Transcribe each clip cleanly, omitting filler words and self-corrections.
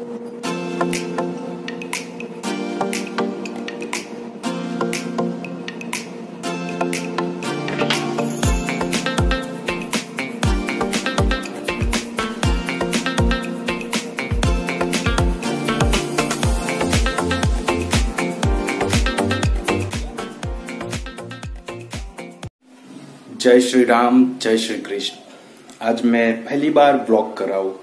जय श्री राम, जय श्री कृष्ण। आज मैं पहली बार व्लॉग कर रहा हूँ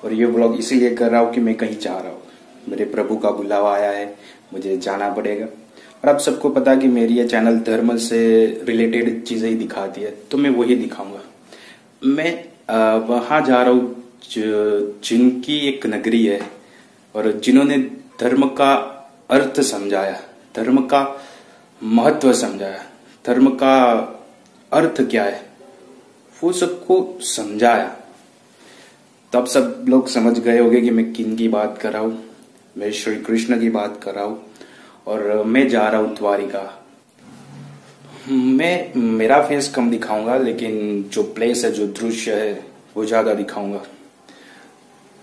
और ये व्लॉग इसीलिए कर रहा हूँ कि मैं कहीं जा रहा हूँ। मेरे प्रभु का बुलावा आया है, मुझे जाना पड़ेगा। और आप सबको पता कि मेरी ये चैनल धर्म से रिलेटेड चीजें ही दिखाती है, तो मैं वही दिखाऊंगा। मैं वहां जा रहा हूँ जिनकी एक नगरी है और जिन्होंने धर्म का अर्थ समझाया, धर्म का महत्व समझाया, धर्म का अर्थ क्या है वो सबको समझाया। तो आप सब लोग समझ गए होंगे कि मैं किन की बात कर रहा हूं। मैं श्री कृष्ण की बात कर रहा हूं और मैं जा रहा हूं द्वारिका। मैं मेरा फेस कम दिखाऊंगा, लेकिन जो प्लेस है, जो दृश्य है वो ज्यादा दिखाऊंगा।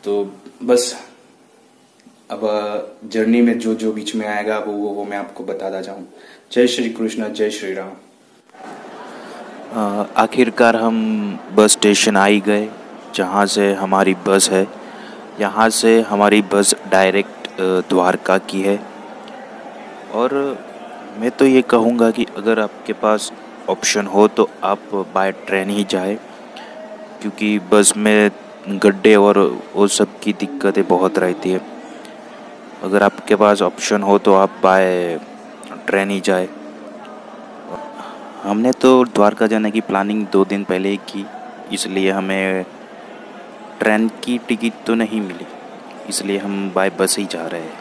तो बस अब जर्नी में जो जो बीच में आएगा वो मैं आपको बताता जाऊं। जय श्री कृष्ण, जय श्री राम। आखिरकार हम बस स्टेशन आ ही गए जहाँ से हमारी बस है। यहाँ से हमारी बस डायरेक्ट द्वारका की है। और मैं तो ये कहूँगा कि अगर आपके पास ऑप्शन हो तो आप बाय ट्रेन ही जाए, क्योंकि बस में गड्ढे और वो सब की दिक्कतें बहुत रहती है। अगर आपके पास ऑप्शन हो तो आप बाय ट्रेन ही जाए। हमने तो द्वारका जाने की प्लानिंग 2 दिन पहले ही की, इसलिए हमें ट्रेन की टिकट तो नहीं मिली, इसलिए हम बाय बस ही जा रहे हैं।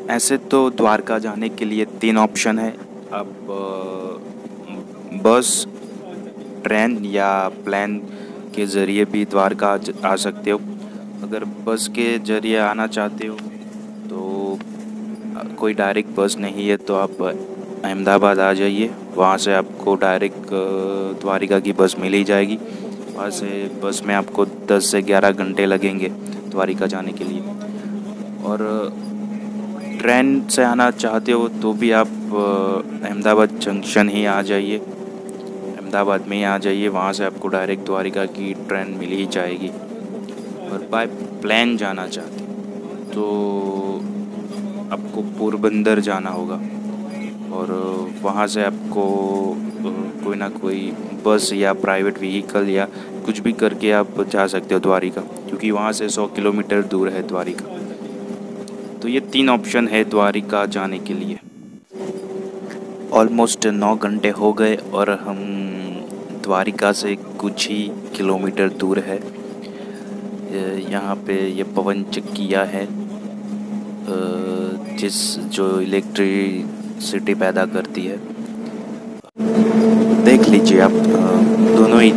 ऐसे तो द्वारका जाने के लिए 3 ऑप्शन है। आप बस, ट्रेन या प्लेन के ज़रिए भी द्वारका आ सकते हो। अगर बस के ज़रिए आना चाहते हो तो कोई डायरेक्ट बस नहीं है, तो आप अहमदाबाद आ जाइए। वहाँ से आपको डायरेक्ट द्वारिका की बस मिल ही जाएगी। वहाँ से बस में आपको 10 से 11 घंटे लगेंगे द्वारिका जाने के लिए। और ट्रेन से आना चाहते हो तो भी आप अहमदाबाद जंक्शन ही आ जाइए, अहमदाबाद में ही आ जाइए। वहाँ से आपको डायरेक्ट द्वारिका की ट्रेन मिल ही जाएगी। और बाय प्लेन जाना चाहते तो आपको पोरबंदर जाना होगा और वहाँ से आपको कोई ना कोई बस या प्राइवेट व्हीकल या कुछ भी करके आप जा सकते हो द्वारिका, क्योंकि वहाँ से 100 किलोमीटर दूर है द्वारिका। तो ये 3 ऑप्शन है द्वारिका जाने के लिए। ऑलमोस्ट 9 घंटे हो गए और हम द्वारिका से कुछ ही किलोमीटर दूर है। यहाँ पे ये पवन चक्किया है जो इलेक्ट्रिसिटी पैदा करती है। देख लीजिए आप, दोनों ही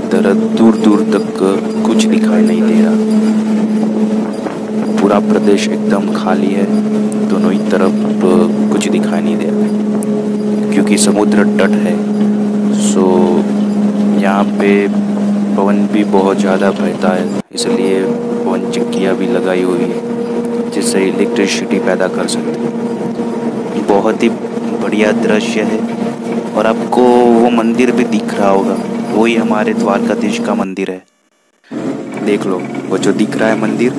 तरह दूर दूर तक कुछ दिखाई नहीं दे रहा। पूरा प्रदेश एकदम खाली है, दोनों ही तरफ कुछ दिखाई नहीं दे रहा, क्योंकि समुद्र तट है। सो यहाँ पे पवन भी बहुत ज़्यादा बहता है, इसलिए पवन चक्कियाँ भी लगाई हुई है जिससे इलेक्ट्रिसिटी पैदा कर सकते हैं। बहुत ही बढ़िया दृश्य है। और आपको वो मंदिर भी दिख रहा होगा, वही हमारे द्वारकाधीश का मंदिर है। देख लो, वो जो दिख रहा है मंदिर,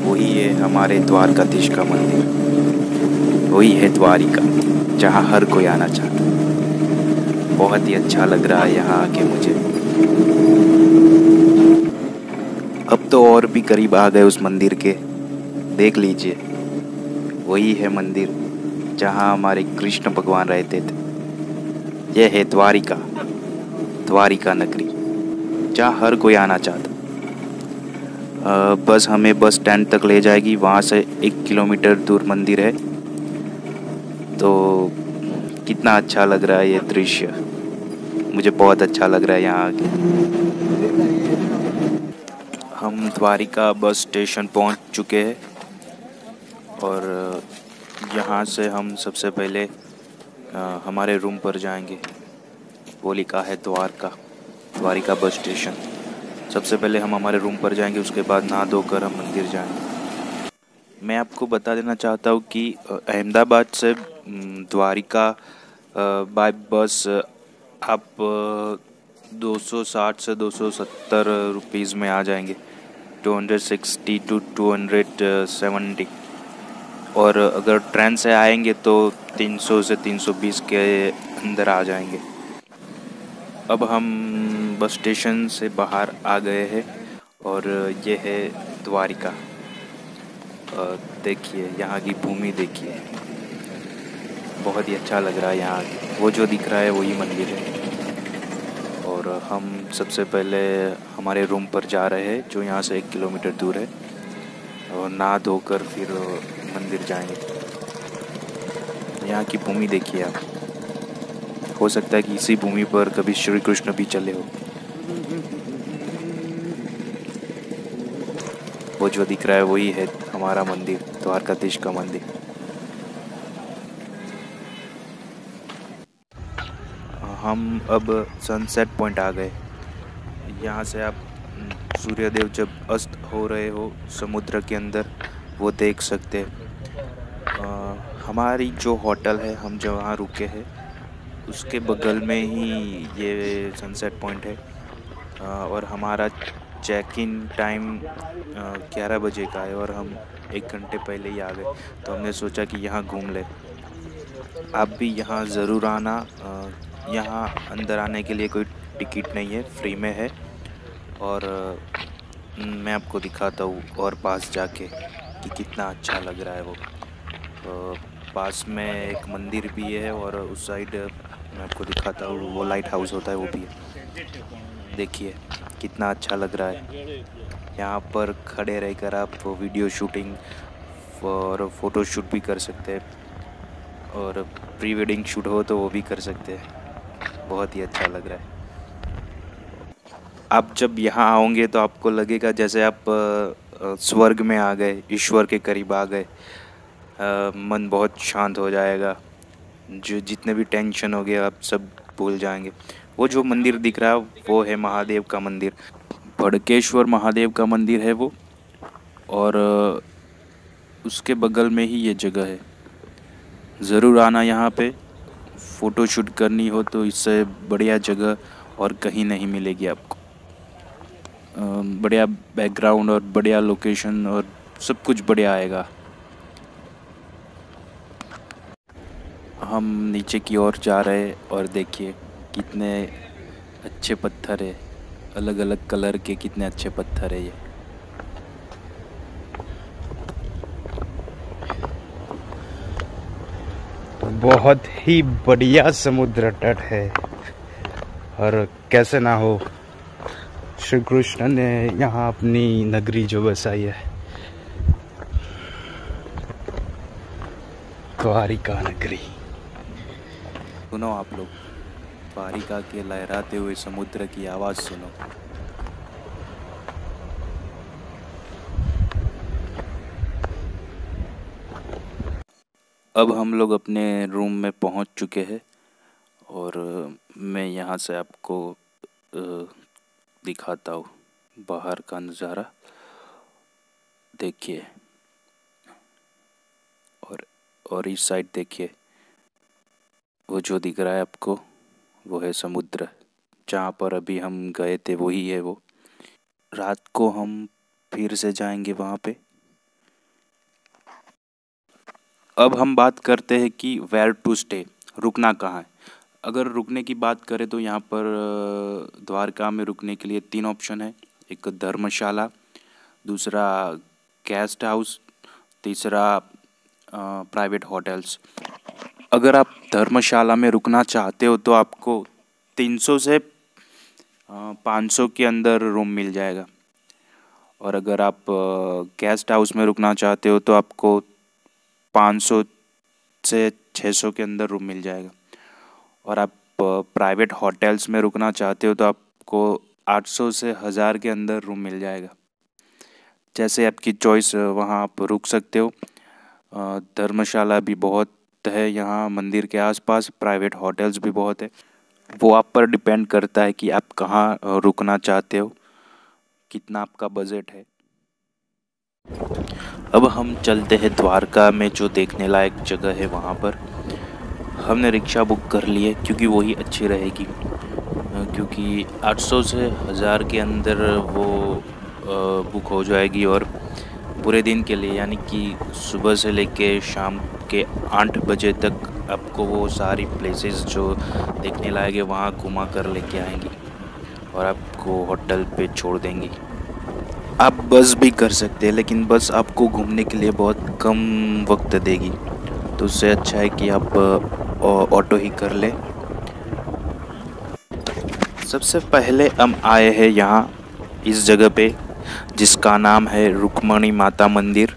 वही है हमारे द्वारकाधीश का मंदिर। वही है द्वारिका, जहाँ हर कोई आना चाहता है। बहुत ही अच्छा लग रहा है यहाँ आके मुझे। अब तो और भी करीब आ गए उस मंदिर के। देख लीजिए, वही है मंदिर जहाँ हमारे कृष्ण भगवान रहते थे। यह है द्वारिका, द्वारिका नगरी, जहाँ हर कोई आना चाहता। बस हमें बस स्टैंड तक ले जाएगी। वहाँ से 1 किलोमीटर दूर मंदिर है। तो कितना अच्छा लग रहा है ये दृश्य, मुझे बहुत अच्छा लग रहा है यहाँ आके। हम द्वारिका बस स्टेशन पहुँच चुके हैं और यहाँ से हम सबसे पहले हमारे रूम पर जाएंगे। वो लिखा है द्वारिका बस स्टेशन। सबसे पहले हम हमारे रूम पर जाएंगे, उसके बाद नहा धोकर हम मंदिर जाएंगे। मैं आपको बता देना चाहता हूँ कि अहमदाबाद से द्वारिका बाय बस आप 260 से 270 रुपीज़ में आ जाएंगे, 260 टू 270। और अगर ट्रेन से आएंगे तो 300 से 320 के अंदर आ जाएंगे। अब हम बस स्टेशन से बाहर आ गए हैं और ये है द्वारिका। देखिए यहाँ की भूमि देखिए, बहुत ही अच्छा लग रहा है यहाँ। वो जो दिख रहा है वही मंदिर है। और हम सबसे पहले हमारे रूम पर जा रहे हैं, जो यहाँ से 1 किलोमीटर दूर है, और नहा धोकर फिर मंदिर जाएंगे। यहाँ की भूमि देखिए आप, हो सकता है कि इसी भूमि पर कभी श्री कृष्ण भी चले हो। वो जो दिख रहा है वही है हमारा मंदिर, द्वारकाधीश का मंदिर। हम अब सनसेट पॉइंट आ गए। यहाँ से आप सूर्यदेव जब अस्त हो रहे हो समुद्र के अंदर, वो देख सकते हैं। हमारी जो होटल है, हम जहाँ रुके हैं, उसके बगल में ही ये सनसेट पॉइंट है। और हमारा चेक इन टाइम 11 बजे का है और हम 1 घंटे पहले ही आ गए, तो हमने सोचा कि यहाँ घूम ले। आप भी यहाँ ज़रूर आना। यहाँ अंदर आने के लिए कोई टिकट नहीं है, फ्री में है। और मैं आपको दिखाता हूँ और पास जाके कि कितना अच्छा लग रहा है वो। पास में एक मंदिर भी है और उस साइड मैं आपको दिखाता हूँ, वो लाइट हाउस होता है वो भी है। देखिए कितना अच्छा लग रहा है। यहाँ पर खड़े रहकर आप वीडियो शूटिंग और फ़ोटो शूट भी कर सकते हैं, और प्री वेडिंग शूट हो तो वो भी कर सकते हैं। बहुत ही अच्छा लग रहा है। आप जब यहाँ आओगे तो आपको लगेगा जैसे आप स्वर्ग में आ गए, ईश्वर के करीब आ गए। मन बहुत शांत हो जाएगा, जो जितने भी टेंशन हो गए आप सब भूल जाएंगे। वो जो मंदिर दिख रहा है वो है महादेव का मंदिर, भड़केश्वर महादेव का मंदिर है वो। और उसके बगल में ही ये जगह है। ज़रूर आना यहाँ पे, फ़ोटो शूट करनी हो तो इससे बढ़िया जगह और कहीं नहीं मिलेगी आपको। बढ़िया बैकग्राउंड और बढ़िया लोकेशन और सब कुछ बढ़िया आएगा। हम नीचे की ओर जा रहे हैं और देखिए कितने अच्छे पत्थर है, अलग अलग कलर के कितने अच्छे पत्थर है ये। बहुत ही बढ़िया समुद्र तट है, और कैसे ना हो, श्री कृष्ण ने यहाँ अपनी नगरी जो बसाई है, द्वारिका नगरी। सुनो आप लोग, द्वारिका के लहराते हुए समुद्र की आवाज़ सुनो। अब हम लोग अपने रूम में पहुंच चुके हैं और मैं यहाँ से आपको दिखाता हूँ बाहर का नज़ारा। देखिए, और इस साइड देखिए, वो जो दिख रहा है आपको वो है समुद्र, जहाँ पर अभी हम गए थे वही है वो। रात को हम फिर से जाएंगे वहाँ पे। अब हम बात करते हैं कि वेयर टू स्टे, रुकना कहाँ है। अगर रुकने की बात करें तो यहाँ पर द्वारका में रुकने के लिए 3 ऑप्शन है। एक धर्मशाला, दूसरा गेस्ट हाउस, तीसरा प्राइवेट होटल्स। अगर आप धर्मशाला में रुकना चाहते हो तो आपको 300 से 500 के अंदर रूम मिल जाएगा। और अगर आप गेस्ट हाउस में रुकना चाहते हो तो आपको 500 से 600 के अंदर रूम मिल जाएगा। और आप प्राइवेट होटल्स में रुकना चाहते हो तो आपको 800 से 1000 के अंदर रूम मिल जाएगा। जैसे आपकी चॉइस, वहाँ आप रुक सकते हो। धर्मशाला भी बहुत है यहाँ मंदिर के आसपास, प्राइवेट होटल्स भी बहुत है। वो आप पर डिपेंड करता है कि आप कहाँ रुकना चाहते हो। कितना आपका बजट है। अब हम चलते हैं द्वारका में जो देखने लायक जगह है वहाँ पर। हमने रिक्शा बुक कर ली है क्योंकि वही अच्छी रहेगी, क्योंकि 800 से 1000 के अंदर वो बुक हो जाएगी और पूरे दिन के लिए, यानी कि सुबह से लेके शाम के 8 बजे तक आपको वो सारी प्लेसेस जो देखने लायक है वहाँ घुमा कर लेके आएंगी और आपको होटल पे छोड़ देंगी। आप बस भी कर सकते हैं, लेकिन बस आपको घूमने के लिए बहुत कम वक्त देगी, तो उससे अच्छा है कि आप ऑटो ही कर ले। सबसे पहले हम आए हैं यहाँ इस जगह पे जिसका नाम है रुक्मणी माता मंदिर,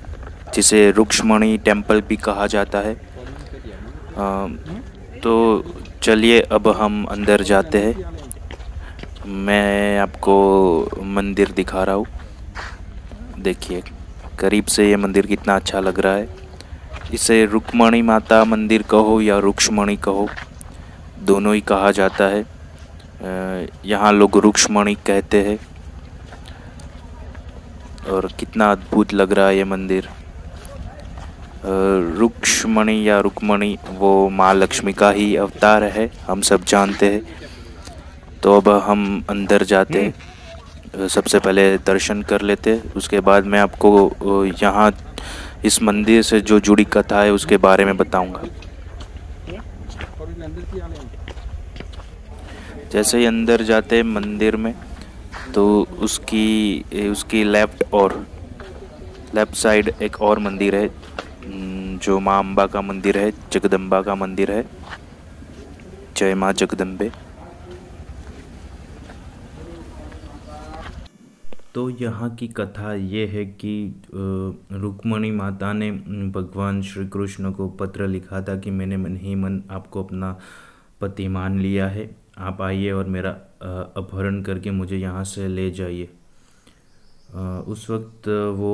जिसे रुक्ष्मणी टेम्पल भी कहा जाता है। तो चलिए अब हम अंदर जाते हैं। मैं आपको मंदिर दिखा रहा हूँ, देखिए करीब से ये मंदिर कितना अच्छा लग रहा है। इसे रुक्मणी माता मंदिर कहो या रुक्ष्मणी कहो, दोनों ही कहा जाता है। यहाँ लोग रुक्ष्मणी कहते हैं। और कितना अद्भुत लग रहा है ये मंदिर। रुक्ष्मणी या रुक्मणी वो माँ लक्ष्मी का ही अवतार है, हम सब जानते हैं। तो अब हम अंदर जाते हैं, सबसे पहले दर्शन कर लेते हैं, उसके बाद मैं आपको यहाँ इस मंदिर से जो जुड़ी कथा है उसके बारे में बताऊंगा। जैसे ही अंदर जाते हैं मंदिर में, तो उसकी लेफ्ट साइड एक और मंदिर है जो माँ अम्बा का मंदिर है, जगदम्बा का मंदिर है। जय माँ जगदम्बे। तो यहाँ की कथा ये है कि रुक्मणी माता ने भगवान श्री कृष्ण को पत्र लिखा था कि मैंने मन ही मन आपको अपना पति मान लिया है, आप आइए और मेरा अपहरण करके मुझे यहाँ से ले जाइए। उस वक्त वो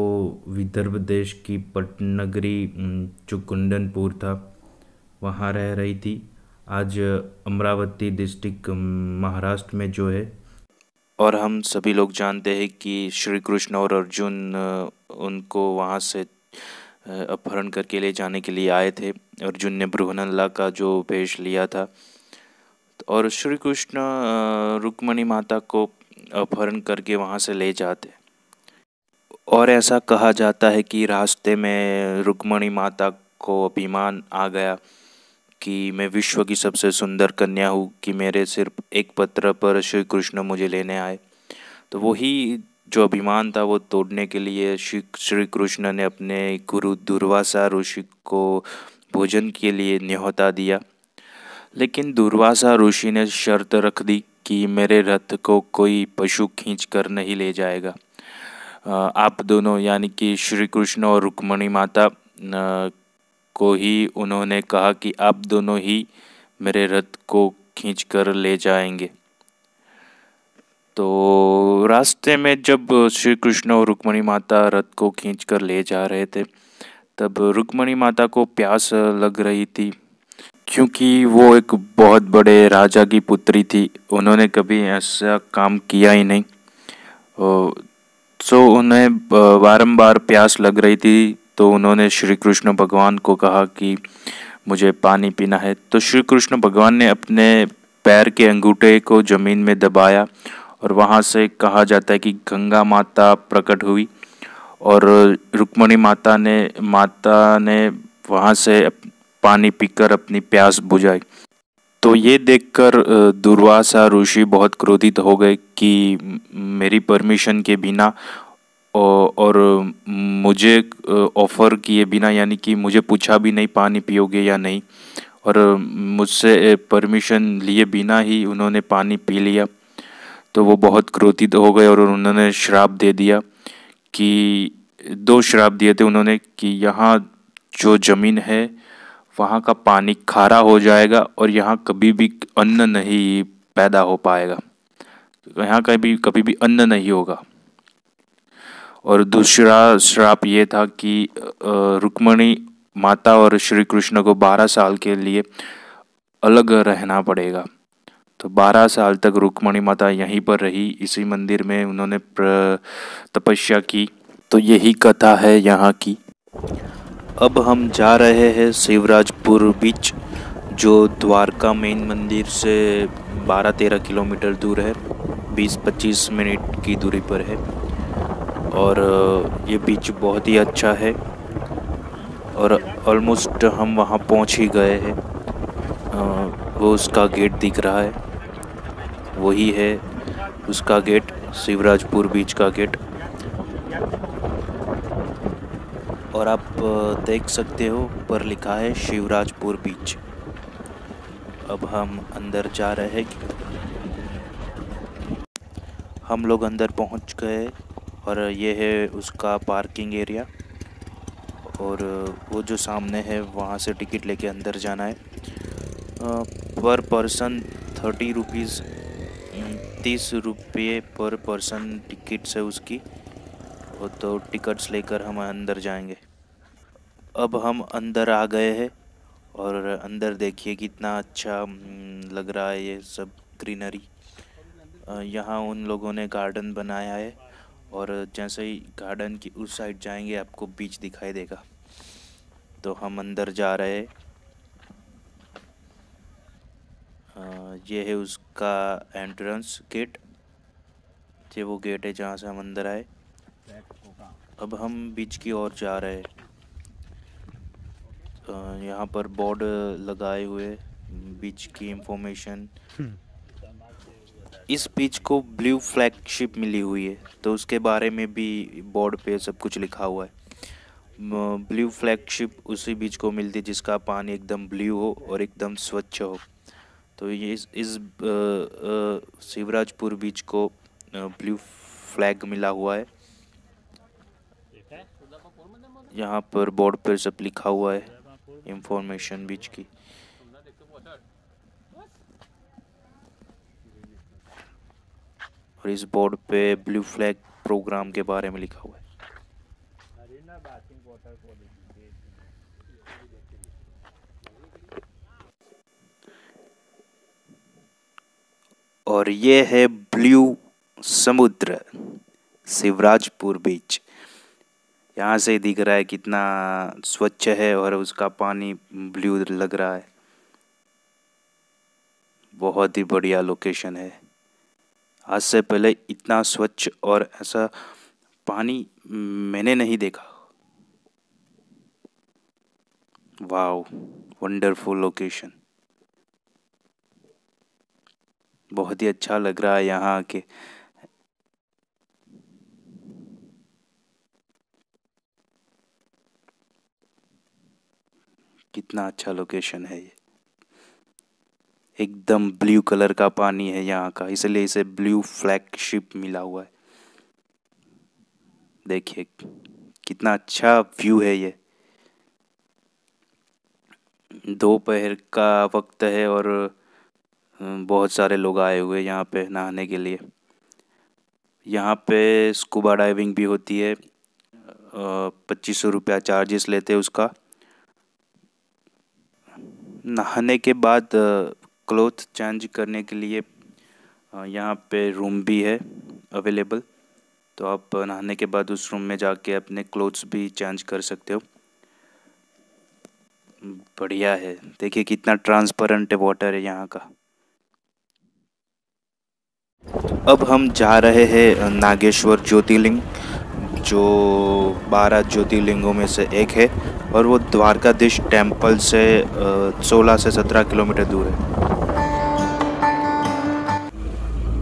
विदर्भ देश की पट्टनगरी जो कुंदनपुर था वहाँ रह रही थी। आज अमरावती डिस्ट्रिक्ट महाराष्ट्र में जो है। और हम सभी लोग जानते हैं कि श्री कृष्ण और अर्जुन उनको वहाँ से अपहरण करके ले जाने के लिए आए थे। अर्जुन ने बृहन्नला का जो वेश लिया था, और श्री कृष्ण रुक्मणी माता को अपहरण करके वहाँ से ले जाते। और ऐसा कहा जाता है कि रास्ते में रुक्मणी माता को अभिमान आ गया कि मैं विश्व की सबसे सुंदर कन्या हूँ, कि मेरे सिर्फ एक पत्र पर श्री कृष्ण मुझे लेने आए। तो वही जो अभिमान था वो तोड़ने के लिए श्री कृष्ण ने अपने गुरु दुर्वासा ऋषि को भोजन के लिए न्योता दिया। लेकिन दुर्वासा ऋषि ने शर्त रख दी कि मेरे रथ को कोई पशु खींच कर नहीं ले जाएगा। आप दोनों यानी कि श्री कृष्ण और रुक्मणी माता को ही उन्होंने कहा कि आप दोनों ही मेरे रथ को खींच कर ले जाएंगे। तो रास्ते में जब श्री कृष्ण और रुक्मणी माता रथ को खींच कर ले जा रहे थे, तब रुक्मणी माता को प्यास लग रही थी, क्योंकि वो एक बहुत बड़े राजा की पुत्री थी। उन्होंने कभी ऐसा काम किया ही नहीं। सो उन्हें बारंबार प्यास लग रही थी, तो उन्होंने श्री कृष्ण भगवान को कहा कि मुझे पानी पीना है। तो श्री कृष्ण भगवान ने अपने पैर के अंगूठे को ज़मीन में दबाया और वहाँ से कहा जाता है कि गंगा माता प्रकट हुई और रुक्मणी माता ने वहाँ से पानी पीकर अपनी प्यास बुझाई। तो ये देखकर दुर्वासा ऋषि बहुत क्रोधित हो गए कि मेरी परमिशन के बिना और मुझे ऑफ़र किए बिना, यानी कि मुझे पूछा भी नहीं पानी पियोगे या नहीं, और मुझसे परमिशन लिए बिना ही उन्होंने पानी पी लिया। तो वो बहुत क्रोधित हो गए और उन्होंने श्राप दे दिया कि 2 श्राप दिए थे उन्होंने कि यहाँ जो ज़मीन है वहाँ का पानी खारा हो जाएगा और यहाँ कभी भी अन्न नहीं पैदा हो पाएगा, यहाँ कभी भी अन्न नहीं होगा। और दूसरा श्राप ये था कि रुक्मणी माता और श्री कृष्ण को 12 साल के लिए अलग रहना पड़ेगा। तो 12 साल तक रुक्मणी माता यहीं पर रही, इसी मंदिर में उन्होंने तपस्या की। तो यही कथा है यहाँ की। अब हम जा रहे हैं शिवराजपुर बीच, जो द्वारका मेन मंदिर से 12-13 किलोमीटर दूर है, 20-25 मिनट की दूरी पर है। और ये बीच बहुत ही अच्छा है और ऑलमोस्ट हम वहाँ पहुँच ही गए हैं। वो उसका गेट दिख रहा है, वही है उसका गेट, शिवराजपुर बीच का गेट। और आप देख सकते हो पर लिखा है शिवराजपुर बीच। अब हम अंदर जा रहे हैं। हम लोग अंदर पहुंच गए और ये है उसका पार्किंग एरिया। और वो जो सामने है वहाँ से टिकट लेके अंदर जाना है। पर पर्सन 30 रुपीज़, 30 रुपये पर पर्सन टिकट्स है उसकी। वो तो टिकट्स लेकर हम अंदर जाएंगे। अब हम अंदर आ गए हैं और अंदर देखिए कितना अच्छा लग रहा है ये सब ग्रीनरी। यहाँ उन लोगों ने गार्डन बनाया है और जैसे ही गार्डन की उस साइड जाएंगे आपको बीच दिखाई देगा। तो हम अंदर जा रहे हैं। ये है उसका एंट्रेंस गेट, ये वो गेट है जहाँ से हम अंदर आए। अब हम बीच की ओर जा रहे हैं। यहाँ पर बोर्ड लगाए हुए बीच की इंफॉर्मेशन। इस बीच को ब्लू फ्लैगशिप मिली हुई है, तो उसके बारे में भी बोर्ड पे सब कुछ लिखा हुआ है। ब्लू फ्लैगशिप उसी बीच को मिलती है जिसका पानी एकदम ब्लू हो और एकदम स्वच्छ हो। तो ये इस शिवराजपुर बीच को ब्लू फ्लैग मिला हुआ है। यहाँ पर बोर्ड पर सब लिखा हुआ है इंफॉर्मेशन बीच की। और इस बोर्ड पे ब्लू फ्लैग प्रोग्राम के बारे में लिखा हुआ है। और ये है ब्लू समुद्र, शिवराजपुर बीच। यहाँ से दिख रहा है कितना स्वच्छ है और उसका पानी ब्लू लग रहा है। बहुत ही बढ़िया लोकेशन है। आज से पहले इतना स्वच्छ और ऐसा पानी मैंने नहीं देखा। Wow, wonderful location. बहुत ही अच्छा लग रहा है यहाँ आके। कितना अच्छा लोकेशन है ये। एकदम ब्लू कलर का पानी है यहाँ का, इसलिए इसे ब्लू फ्लैगशिप मिला हुआ है। देखिए कितना अच्छा व्यू है ये। दोपहर का वक्त है और बहुत सारे लोग आए हुए हैं यहाँ पे नहाने के लिए। यहाँ पे स्कूबा डाइविंग भी होती है। 2500 रुपया चार्जेस लेते हैं उसका। नहाने के बाद क्लोथ चेंज करने के लिए यहाँ पे रूम भी है अवेलेबल। तो आप नहाने के बाद उस रूम में जाके अपने क्लोथ्स भी चेंज कर सकते हो। बढ़िया है। देखिए कितना ट्रांसपेरेंट वाटर है यहाँ का। अब हम जा रहे हैं नागेश्वर ज्योतिर्लिंग, जो 12 ज्योतिर्लिंगों में से एक है और वो द्वारकाधीश टेम्पल से 16 से 17 किलोमीटर दूर है।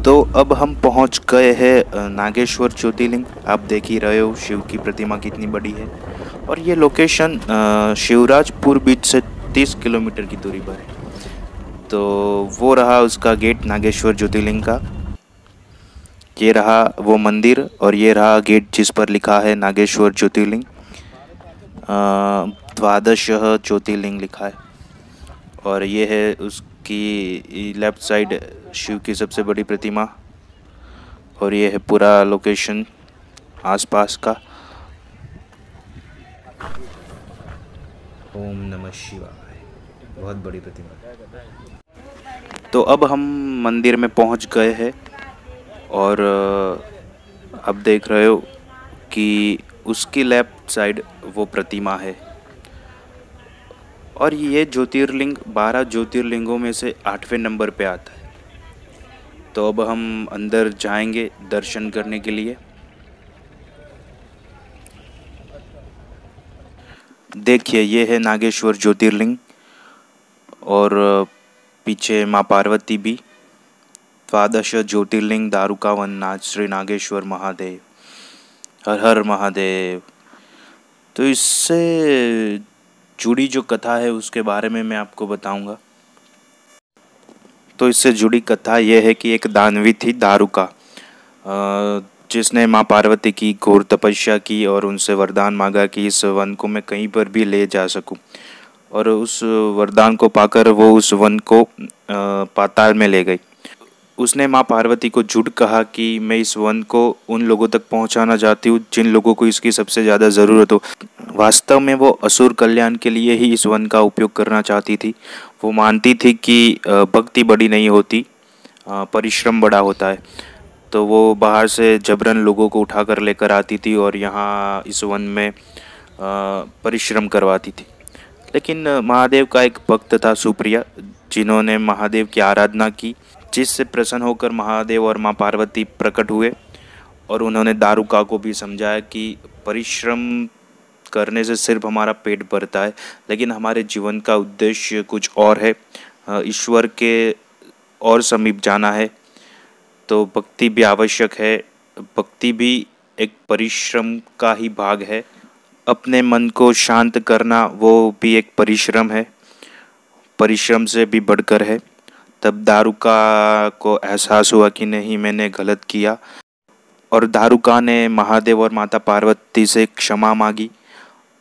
तो अब हम पहुंच गए हैं नागेश्वर ज्योतिर्लिंग। आप देख ही रहे हो शिव की प्रतिमा कितनी बड़ी है। और ये लोकेशन शिवराजपुर बीच से 30 किलोमीटर की दूरी पर है। तो वो रहा उसका गेट नागेश्वर ज्योतिर्लिंग का। ये रहा वो मंदिर और ये रहा गेट जिस पर लिखा है नागेश्वर ज्योतिर्लिंग। 12 ज्योतिर्लिंग लिखा है। और ये है उसकी लेफ्ट साइड शिव की सबसे बड़ी प्रतिमा। और ये है पूरा लोकेशन आसपास का। ओम नमः शिवाय। बहुत बड़ी प्रतिमा। तो अब हम मंदिर में पहुंच गए हैं और अब देख रहे हो कि उसकी लेफ्ट साइड वो प्रतिमा है और ये ज्योतिर्लिंग 12 ज्योतिर्लिंगों में से 8वें नंबर पे आता है। तो अब हम अंदर जाएंगे दर्शन करने के लिए। देखिए ये है नागेश्वर ज्योतिर्लिंग और पीछे माँ पार्वती भी। द्वादश ज्योतिर्लिंग दारुकावन नाथ श्री नागेश्वर महादेव, हर हर महादेव। तो इससे जुड़ी जो कथा है उसके बारे में मैं आपको बताऊंगा। तो इससे जुड़ी कथा यह है कि एक दानवी थी दारुका, जिसने माँ पार्वती की घोर तपस्या की और उनसे वरदान मांगा कि इस वन को मैं कहीं पर भी ले जा सकूं। और उस वरदान को पाकर वो उस वन को पाताल में ले गई। उसने माँ पार्वती को झूठ कहा कि मैं इस वन को उन लोगों तक पहुंचाना चाहती हूँ जिन लोगों को इसकी सबसे ज़्यादा ज़रूरत हो। वास्तव में वो असुर कल्याण के लिए ही इस वन का उपयोग करना चाहती थी। वो मानती थी कि भक्ति बड़ी नहीं होती, परिश्रम बड़ा होता है। तो वो बाहर से जबरन लोगों को उठाकर लेकर आती थी और यहाँ इस वन में परिश्रम करवाती थी। लेकिन महादेव का एक भक्त था सुप्रिया, जिन्होंने महादेव की आराधना की, जिससे प्रसन्न होकर महादेव और माँ पार्वती प्रकट हुए और उन्होंने दारुका को भी समझाया कि परिश्रम करने से सिर्फ हमारा पेट भरता है, लेकिन हमारे जीवन का उद्देश्य कुछ और है, ईश्वर के और समीप जाना है। तो भक्ति भी आवश्यक है, भक्ति भी एक परिश्रम का ही भाग है। अपने मन को शांत करना वो भी एक परिश्रम है, परिश्रम से भी बढ़कर है। तब दारुका को एहसास हुआ कि नहीं, मैंने गलत किया, और दारुका ने महादेव और माता पार्वती से क्षमा मांगी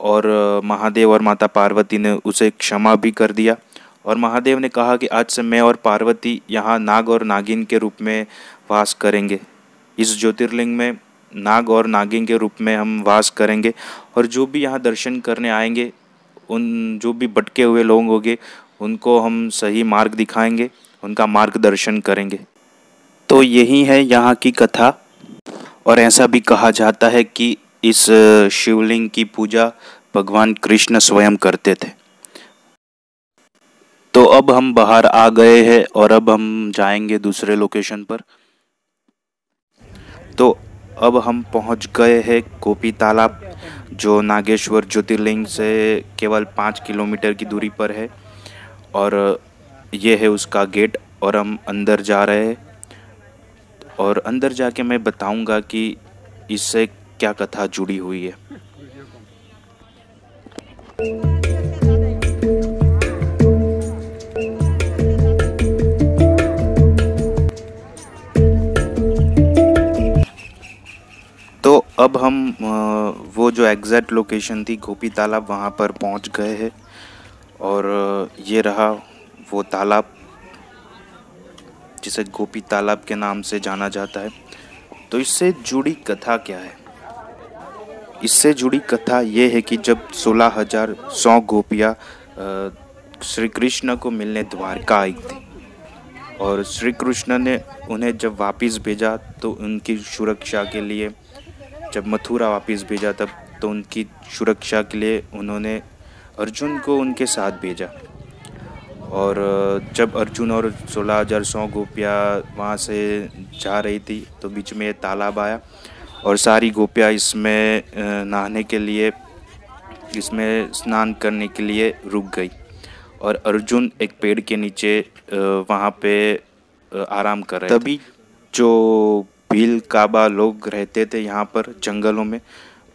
और महादेव और माता पार्वती ने उसे क्षमा भी कर दिया। और महादेव ने कहा कि आज से मैं और पार्वती यहाँ नाग और नागिन के रूप में वास करेंगे। इस ज्योतिर्लिंग में नाग और नागिन के रूप में हम वास करेंगे और जो भी यहाँ दर्शन करने आएंगे, उन जो भी भटके हुए लोग होंगे, उनको हम सही मार्ग दिखाएंगे, उनका मार्गदर्शन करेंगे। तो यही है यहाँ की कथा। और ऐसा भी कहा जाता है कि इस शिवलिंग की पूजा भगवान कृष्ण स्वयं करते थे। तो अब हम बाहर आ गए हैं और अब हम जाएंगे दूसरे लोकेशन पर। तो अब हम पहुंच गए हैं गोपी तालाब, जो नागेश्वर ज्योतिर्लिंग से केवल 5 किलोमीटर की दूरी पर है। और ये है उसका गेट और हम अंदर जा रहे हैं और अंदर जाके मैं बताऊंगा कि इससे क्या कथा जुड़ी हुई है। तो अब हम वो जो एग्जैक्ट लोकेशन थी गोपी तालाब, वहाँ पर पहुँच गए हैं और ये रहा वो तालाब जिसे गोपी तालाब के नाम से जाना जाता है। तो इससे जुड़ी कथा क्या है? इससे जुड़ी कथा ये है कि जब 16,100 गोपियाँ श्री कृष्ण को मिलने द्वारका आई थी और श्री कृष्ण ने उन्हें जब वापस भेजा तो उनकी सुरक्षा के लिए, जब मथुरा वापस भेजा तब तो उनकी सुरक्षा के लिए उन्होंने अर्जुन को उनके साथ भेजा। और जब अर्जुन और 16,100 गोपियाँ वहाँ से जा रही थी तो बीच में ये तालाब आया और सारी गोपियाँ इसमें नहाने के लिए, इसमें स्नान करने के लिए रुक गई। और अर्जुन एक पेड़ के नीचे वहाँ पे आराम कर रहे थे। तभी जो भील काबा लोग रहते थे यहाँ पर जंगलों में,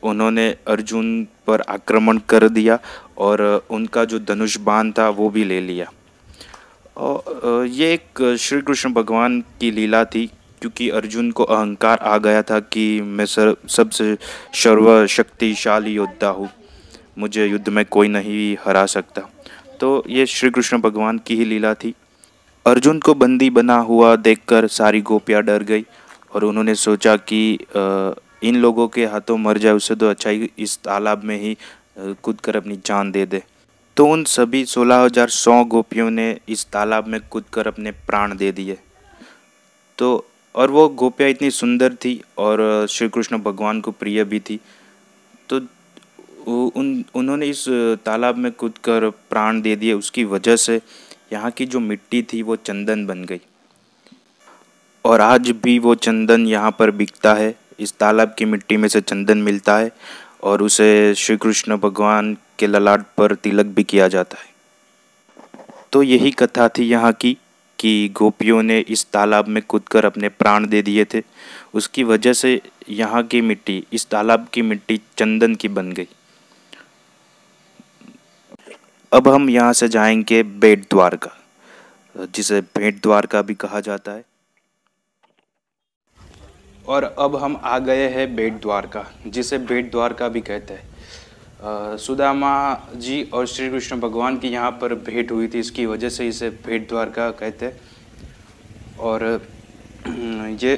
उन्होंने अर्जुन पर आक्रमण कर दिया और उनका जो धनुष बाण था वो भी ले लिया। और ये एक श्री कृष्ण भगवान की लीला थी, क्योंकि अर्जुन को अहंकार आ गया था कि मैं सबसे सर्वशक्तिशाली योद्धा हूँ, मुझे युद्ध में कोई नहीं हरा सकता। तो ये श्री कृष्ण भगवान की ही लीला थी। अर्जुन को बंदी बना हुआ देखकर सारी गोपियाँ डर गई और उन्होंने सोचा कि इन लोगों के हाथों मर जाए उससे तो अच्छा ही इस तालाब में ही कूद कर अपनी जान दे दे। तो उन सभी 16,100 गोपियों ने इस तालाब में कूदकर अपने प्राण दे दिए। तो और वो गोपियाँ इतनी सुंदर थी और श्री कृष्ण भगवान को प्रिय भी थी। तो उन्होंने इस तालाब में कूदकर प्राण दे दिए। उसकी वजह से यहाँ की जो मिट्टी थी वो चंदन बन गई और आज भी वो चंदन यहाँ पर बिकता है। इस तालाब की मिट्टी में से चंदन मिलता है और उसे श्री कृष्ण भगवान के ललाट पर तिलक भी किया जाता है। तो यही कथा थी यहाँ की कि गोपियों ने इस तालाब में कूदकर अपने प्राण दे दिए थे। उसकी वजह से यहाँ की मिट्टी, इस तालाब की मिट्टी चंदन की बन गई। अब हम यहाँ से जाएंगे बेट द्वारका, जिसे भेंट द्वारका भी कहा जाता है। और अब हम आ गए हैं बेट द्वारका, जिसे बेट द्वारका भी कहते हैं। सुदामा जी और श्री कृष्ण भगवान की यहाँ पर भेंट हुई थी, इसकी वजह से इसे भेंट द्वारका कहते हैं। और ये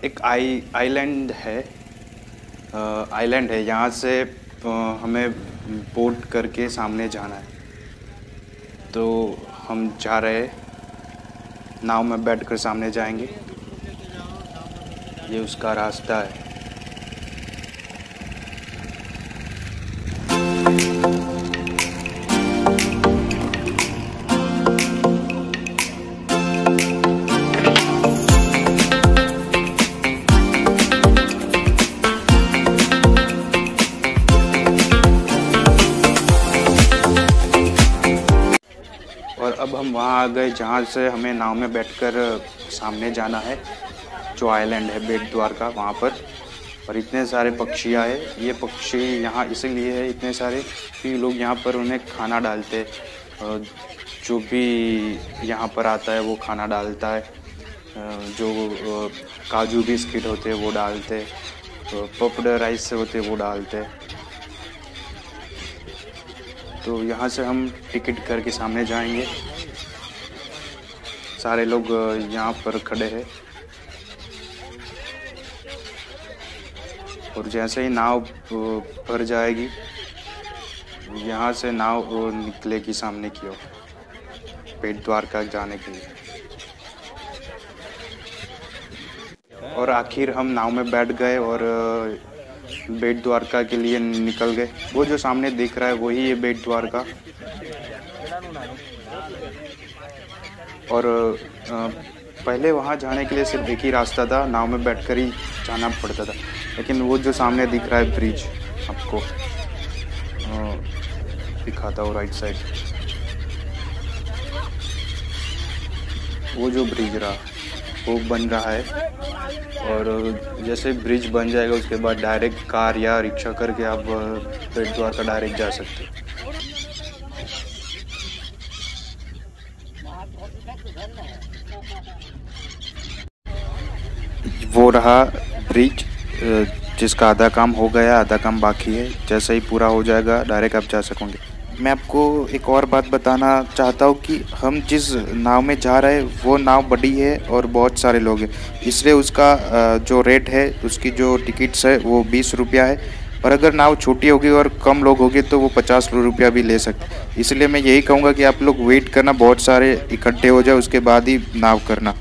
एक आइलैंड है, यहाँ से हमें बोट करके सामने जाना है। तो हम जा रहे हैं, नाव में बैठकर सामने जाएंगे। ये उसका रास्ता है। और अब हम वहाँ आ गए जहाँ से हमें नाव में बैठकर सामने जाना है, जो आइलैंड है बेट द्वारका, वहाँ पर। और इतने सारे पक्षी आए। ये पक्षी यहाँ इसलिए है इतने सारे कि लोग यहाँ पर उन्हें खाना डालते, जो भी यहाँ पर आता है वो खाना डालता है। जो काजू बिस्किट होते हैं वो डालते, पफ्ड राइस होते वो डालते। तो यहाँ से हम टिकट करके सामने जाएंगे। सारे लोग यहाँ पर खड़े हैं और जैसे ही नाव भर जाएगी, यहाँ से नाव निकलेगी सामने की ओर बेट द्वारका जाने के लिए। और आखिर हम नाव में बैठ गए और बेट द्वारका के लिए निकल गए। वो जो सामने दिख रहा है वही है बेट द्वारका। और पहले वहाँ जाने के लिए सिर्फ एक ही रास्ता था, नाव में बैठकर ही जाना पड़ता था। लेकिन वो जो सामने दिख रहा है ब्रिज, आपको दिखाता हूँ राइट साइड, वो जो ब्रिज रहा वो बन रहा है। और जैसे ब्रिज बन जाएगा उसके बाद डायरेक्ट कार या रिक्शा करके आप बेट द्वारका डायरेक्ट जा सकते हो। वो रहा ब्रिज, जिसका आधा काम हो गया, आधा काम बाकी है। जैसे ही पूरा हो जाएगा डायरेक्ट आप जा सकोगे। मैं आपको एक और बात बताना चाहता हूँ कि हम जिस नाव में जा रहे हैं वो नाव बड़ी है और बहुत सारे लोग हैं, इसलिए उसका जो रेट है, उसकी जो टिकट्स है वो 20 रुपया है। और अगर नाव छोटी होगी और कम लोग होंगे तो वो 50 रुपया भी ले सकते। इसलिए मैं यही कहूँगा कि आप लोग वेट करना, बहुत सारे इकट्ठे हो जाए उसके बाद ही नाव करना।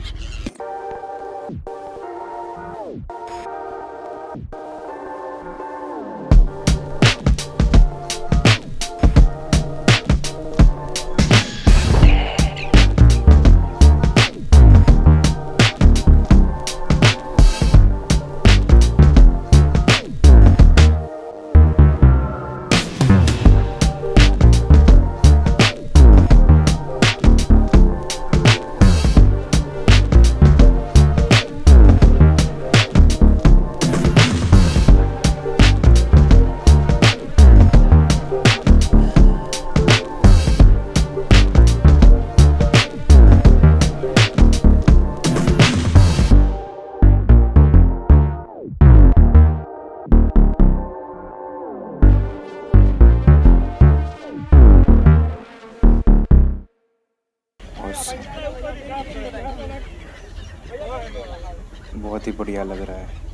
बहुत ही बढ़िया लग रहा है।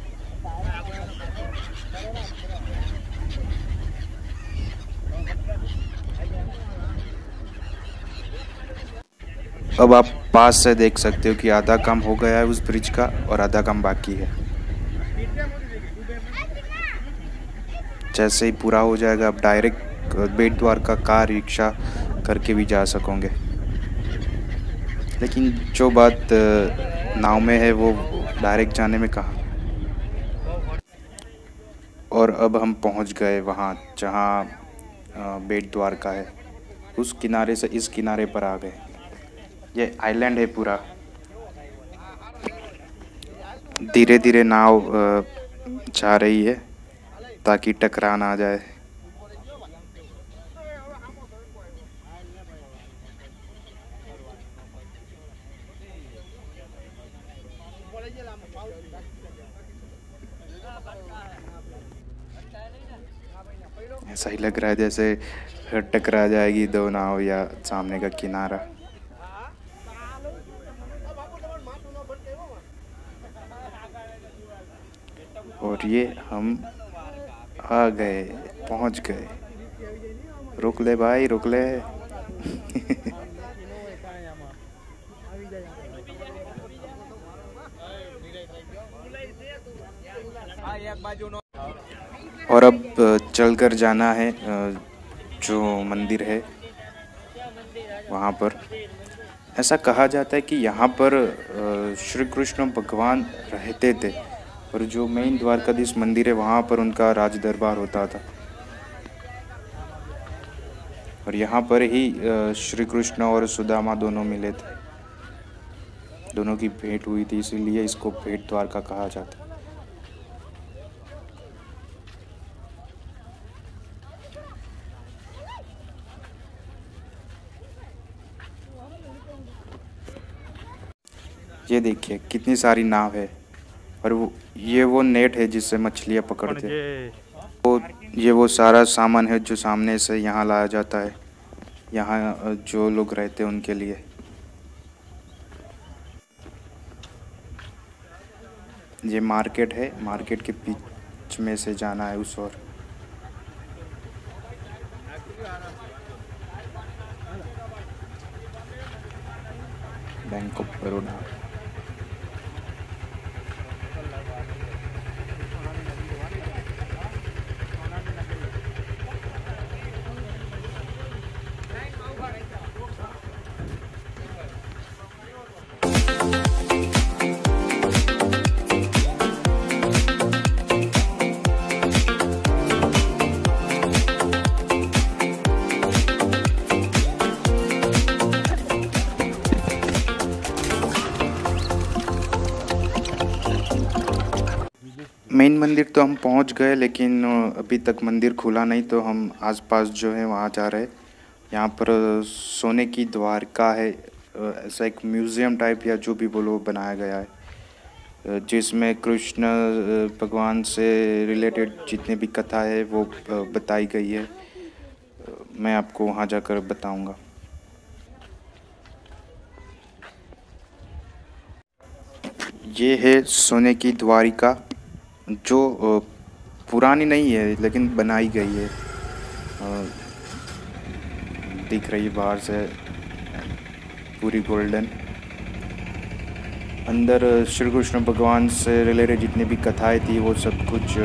अब आप पास से देख सकते हो कि आधा काम हो गया है उस ब्रिज का और आधा काम बाकी है। जैसे ही पूरा हो जाएगा आप डायरेक्ट बेट द्वारका कार रिक्शा करके भी जा सकोगे। लेकिन जो बात नाव में है वो डायरेक्ट जाने में कहाँ। और अब हम पहुंच गए वहाँ जहाँ बेट द्वारका है। उस किनारे से इस किनारे पर आ गए। ये आइलैंड है पूरा। धीरे धीरे नाव जा रही है ताकि टकरा ना जाए। ऐसा ही लग रहा है जैसे टकरा जाएगी दो नाव या सामने का किनारा। और ये हम आ गए, पहुंच गए। रुक ले भाई, रुक ले। और अब चलकर जाना है जो मंदिर है वहाँ पर। ऐसा कहा जाता है कि यहाँ पर श्री कृष्ण भगवान रहते थे और जो मेन द्वारकाधीश मंदिर है वहाँ पर उनका राज दरबार होता था। और यहाँ पर ही श्री कृष्ण और सुदामा दोनों मिले थे, दोनों की भेंट हुई थी, इसीलिए इसको भेंट द्वारका कहा जाता है। ये देखिए कितनी सारी नाव है और वो नेट है जिससे मछलियाँ पकड़ते हैं। ये वो सारा सामान है जो सामने से यहाँ लाया जाता है, यहाँ जो लोग रहते हैं उनके लिए। ये मार्केट है, मार्केट के बीच में से जाना है उस ओर। Bank of Baroda. मेन मंदिर तो हम पहुंच गए, लेकिन अभी तक मंदिर खुला नहीं, तो हम आसपास जो है वहाँ जा रहे। यहाँ पर सोने की द्वारका है, ऐसा एक म्यूज़ियम टाइप या जो भी बोलो बनाया गया है, जिसमें कृष्ण भगवान से रिलेटेड जितने भी कथा है वो बताई गई है। मैं आपको वहाँ जाकर बताऊँगा। ये है सोने की द्वारिका, जो पुरानी नहीं है लेकिन बनाई गई है। दिख रही है बाहर से पूरी गोल्डन। अंदर श्री कृष्ण भगवान से रिलेटेड जितनी भी कथाएं थी वो सब कुछ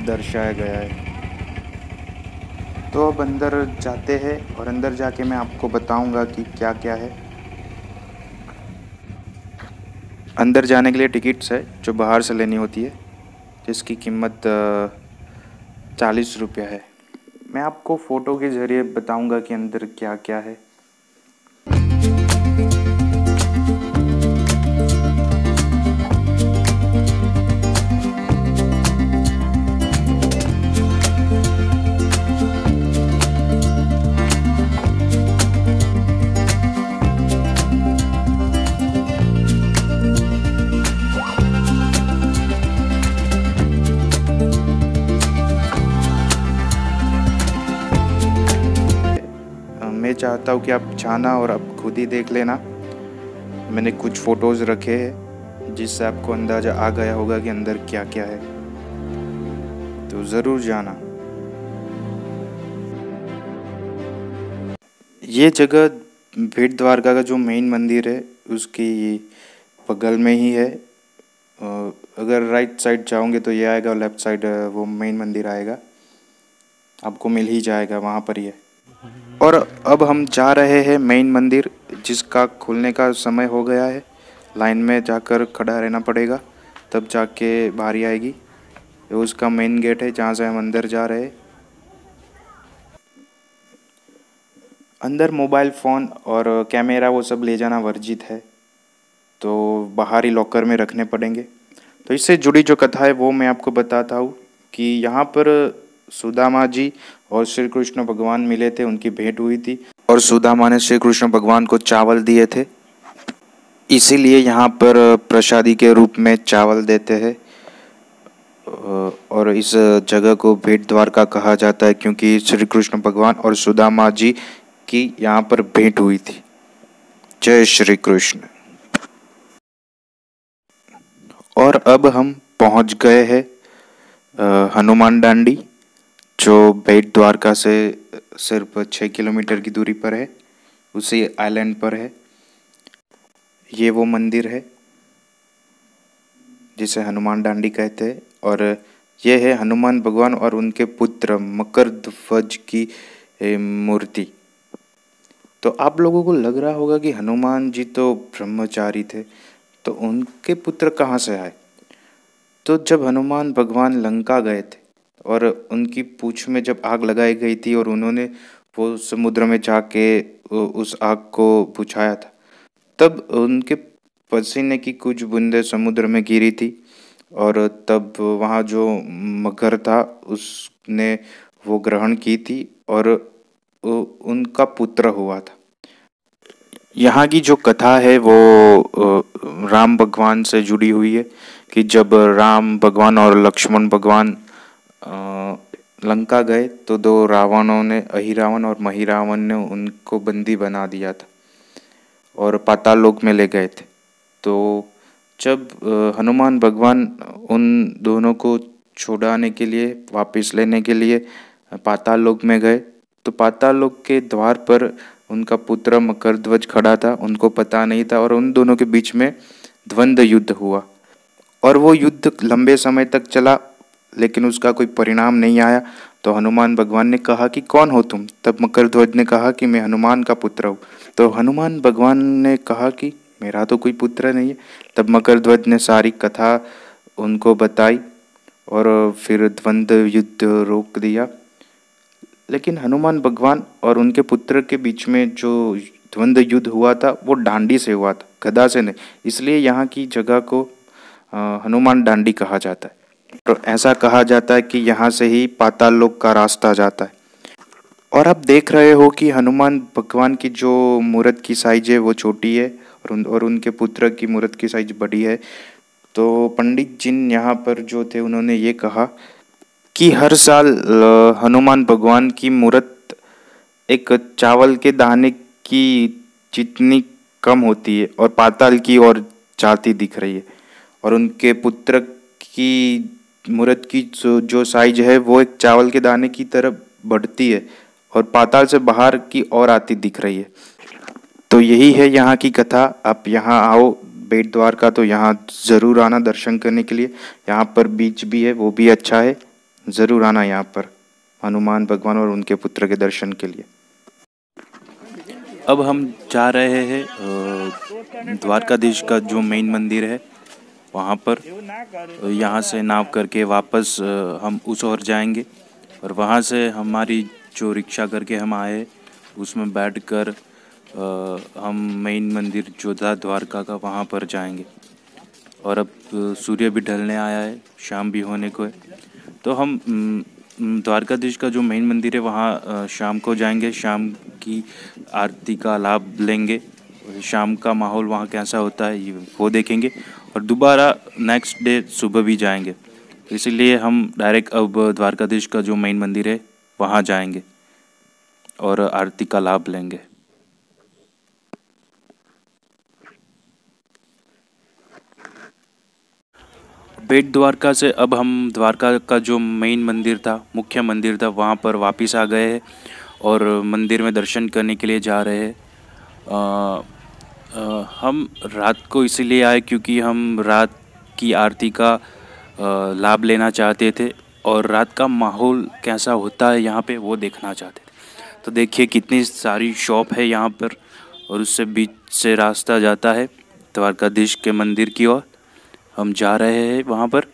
दर्शाया गया है। तो अब अंदर जाते हैं और अंदर जाके मैं आपको बताऊंगा कि क्या क्या है। अंदर जाने के लिए टिकट्स है जो बाहर से लेनी होती है, जिसकी कीमत 40 रुपया है। मैं आपको फ़ोटो के ज़रिए बताऊंगा कि अंदर क्या क्या है। मैं चाहता हूँ कि आप जाना और आप खुद ही देख लेना। मैंने कुछ फ़ोटोज़ रखे हैं जिससे आपको अंदाज़ा आ गया होगा कि अंदर क्या क्या है, तो ज़रूर जाना। ये जगह बेट द्वारका का जो मेन मंदिर है उसकी बगल में ही है। अगर राइट साइड जाओगे तो ये आएगा, लेफ्ट साइड वो मेन मंदिर आएगा, आपको मिल ही जाएगा, वहाँ पर ही है। और अब हम जा रहे हैं मेन मंदिर, जिसका खुलने का समय हो गया है। लाइन में जाकर खड़ा रहना पड़ेगा, तब जाके बारी आएगी। ये उसका मेन गेट है जहाँ से हम अंदर जा रहे हैं। अंदर मोबाइल फ़ोन और कैमरा वो सब ले जाना वर्जित है, तो बाहर ही लॉकर में रखने पड़ेंगे। तो इससे जुड़ी जो कथा है वो मैं आपको बताता हूँ कि यहाँ पर सुदामा जी और श्री कृष्ण भगवान मिले थे, उनकी भेंट हुई थी और सुदामा ने श्री कृष्ण भगवान को चावल दिए थे, इसीलिए यहाँ पर प्रसादी के रूप में चावल देते हैं। और इस जगह को भेंट द्वारका कहा जाता है क्योंकि श्री कृष्ण भगवान और सुदामा जी की यहाँ पर भेंट हुई थी। जय श्री कृष्ण। और अब हम पहुँच गए हैं हनुमान डांडी, जो भेंट द्वारका से सिर्फ 6 किलोमीटर की दूरी पर है, उसी आइलैंड पर है। ये वो मंदिर है जिसे हनुमान डांडी कहते हैं, और ये है हनुमान भगवान और उनके पुत्र मकरध्वज की मूर्ति। तो आप लोगों को लग रहा होगा कि हनुमान जी तो ब्रह्मचारी थे, तो उनके पुत्र कहाँ से आए? तो जब हनुमान भगवान लंका गए थे और उनकी पूंछ में जब आग लगाई गई थी और उन्होंने वो समुद्र में जाके उस आग को बुझाया था, तब उनके पसीने की कुछ बूंदें समुद्र में गिरी थी, और तब वहाँ जो मगर था उसने वो ग्रहण की थी और उनका पुत्र हुआ था। यहाँ की जो कथा है वो राम भगवान से जुड़ी हुई है कि जब राम भगवान और लक्ष्मण भगवान लंका गए तो दो रावणों ने, अहिरावण और महिरावण ने उनको बंदी बना दिया था और पाताल लोक में ले गए थे। तो जब हनुमान भगवान उन दोनों को छुड़ाने के लिए, वापस लेने के लिए पाताल लोक में गए, तो पाताल लोक के द्वार पर उनका पुत्र मकरध्वज खड़ा था, उनको पता नहीं था, और उन दोनों के बीच में द्वंद्व युद्ध हुआ और वो युद्ध लंबे समय तक चला, लेकिन उसका कोई परिणाम नहीं आया। तो हनुमान भगवान ने कहा कि कौन हो तुम? तब मकरध्वज ने कहा कि मैं हनुमान का पुत्र हूँ। तो हनुमान भगवान ने कहा कि मेरा तो कोई पुत्र नहीं है। तब मकरध्वज ने सारी कथा उनको बताई और फिर द्वंद्व युद्ध रोक दिया। लेकिन हनुमान भगवान और उनके पुत्र के बीच में जो द्वंद्व युद्ध हुआ था वो डांडी से हुआ था, गदा से नहीं, इसलिए यहाँ की जगह को हनुमान डांडी कहा जाता है। तो ऐसा कहा जाता है कि यहाँ से ही पाताल लोक का रास्ता जाता है। और आप देख रहे हो कि हनुमान भगवान की जो मूर्त की साइज है वो छोटी है और उनके पुत्र की मूर्त की साइज बड़ी है। तो पंडित जिन यहाँ पर जो थे उन्होंने ये कहा कि हर साल हनुमान भगवान की मूर्त एक चावल के दाने की जितनी कम होती है और पाताल की ओर जाती दिख रही है, और उनके पुत्र की मूर्त की जो साइज है वो एक चावल के दाने की तरफ बढ़ती है और पाताल से बाहर की ओर आती दिख रही है। तो यही है यहाँ की कथा। आप यहाँ आओ बेट द्वारका, तो यहाँ ज़रूर आना दर्शन करने के लिए। यहाँ पर बीच भी है, वो भी अच्छा है, ज़रूर आना यहाँ पर हनुमान भगवान और उनके पुत्र के दर्शन के लिए। अब हम जा रहे हैं द्वारकाधीश का जो मेन मंदिर है वहाँ पर। यहाँ से नाव करके वापस हम उस ओर जाएंगे और वहाँ से हमारी जो रिक्शा करके हम आए उसमें बैठकर हम मेन मंदिर जो था द्वारका का वहाँ पर जाएंगे। और अब सूर्य भी ढलने आया है, शाम भी होने को है, तो हम द्वारकाधीश का जो मेन मंदिर है वहाँ शाम को जाएंगे, शाम की आरती का लाभ लेंगे, शाम का माहौल वहाँ कैसा होता है वो देखेंगे, और दोबारा नेक्स्ट डे सुबह भी जाएंगे। इसीलिए हम डायरेक्ट अब द्वारकाधीश का जो मेन मंदिर है वहाँ जाएंगे और आरती का लाभ लेंगे। बेट द्वारका से अब हम द्वारका का जो मेन मंदिर था, मुख्य मंदिर था, वहाँ पर वापस आ गए हैं और मंदिर में दर्शन करने के लिए जा रहे हैं। हम रात को इसीलिए आए क्योंकि हम रात की आरती का लाभ लेना चाहते थे और रात का माहौल कैसा होता है यहाँ पे वो देखना चाहते थे। तो देखिए कितनी सारी शॉप है यहाँ पर और उससे बीच से रास्ता जाता है द्वारकाधीश के मंदिर की ओर। हम जा रहे हैं वहाँ पर।